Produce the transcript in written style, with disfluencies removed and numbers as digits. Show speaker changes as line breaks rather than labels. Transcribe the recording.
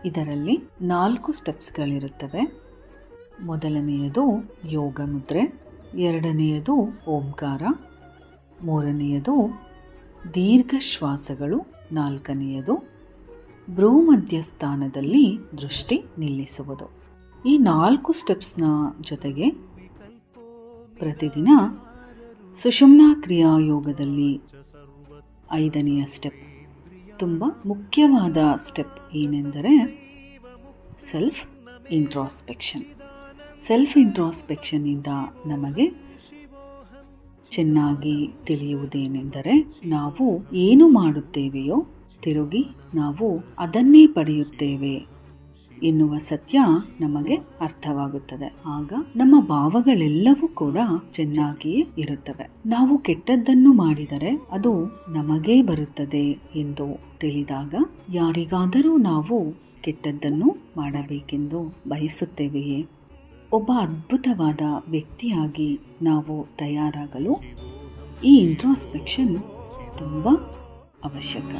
ಇದರಲ್ಲಿ 4 ಸ್ಟೆಪ್ಸ್ಗಳಿರುತ್ತವೆ. ಮೊದಲನೆಯದು ಯೋಗ ಮುದ್ರೆ, ಎರಡನೆಯದು ಓಂಕಾರ, ಮೂರನೆಯದು ದೀರ್ಘ ಶ್ವಾಸಗಳು, ನಾಲ್ಕನೆಯದು ಭ್ರೂಮಧ್ಯ ಸ್ಥಾನದಲ್ಲಿ ದೃಷ್ಟಿ ನಿಲ್ಲಿಸುವುದು. ಈ 4 ಸ್ಟೆಪ್ಸ್ನ ಜೊತೆಗೆ ಪ್ರತಿದಿನ ಸುಷುಮ್ನಾ ಕ್ರಿಯಾ ಯೋಗದಲ್ಲಿ 5ನೆಯ ಸ್ಟೆಪ್, ತುಂಬ ಮುಖ್ಯವಾದ ಸ್ಟೆಪ್ ಏನೆಂದರೆ ಸೆಲ್ಫ್ ಇಂಟ್ರಾಸ್ಪೆಕ್ಷನ್. ಸೆಲ್ಫ್ ಇಂಟ್ರಾಸ್ಪೆಕ್ಷನ್ನಿಂದ ನಮಗೆ ಚೆನ್ನಾಗಿ ತಿಳಿಯುವುದೇನೆಂದರೆ, ನಾವು ಏನು ಮಾಡುತ್ತೇವೆಯೋ ತಿರುಗಿ ನಾವು ಅದನ್ನೇ ಪಡೆಯುತ್ತೇವೆ ಎನ್ನುವ ಸತ್ಯ ನಮಗೆ ಅರ್ಥವಾಗುತ್ತದೆ. ಆಗ ನಮ್ಮ ಭಾವಗಳೆಲ್ಲವೂ ಕೂಡ ಚೆನ್ನಾಗಿಯೇ ಇರುತ್ತವೆ. ನಾವು ಕೆಟ್ಟದ್ದನ್ನು ಮಾಡಿದರೆ ಅದು ನಮಗೇ ಬರುತ್ತದೆ ಎಂದು ತಿಳಿದಾಗ, ಯಾರಿಗಾದರೂ ನಾವು ಕೆಟ್ಟದ್ದನ್ನು ಮಾಡಬೇಕೆಂದು ಬಯಸುತ್ತೇವೆಯೇ? ಒಬ್ಬ ಅದ್ಭುತವಾದ ವ್ಯಕ್ತಿಯಾಗಿ ನಾವು ತಯಾರಾಗಲು ಈ ಇಂಟ್ರಾಸ್ಪೆಕ್ಷನ್ ತುಂಬ ಅವಶ್ಯಕ.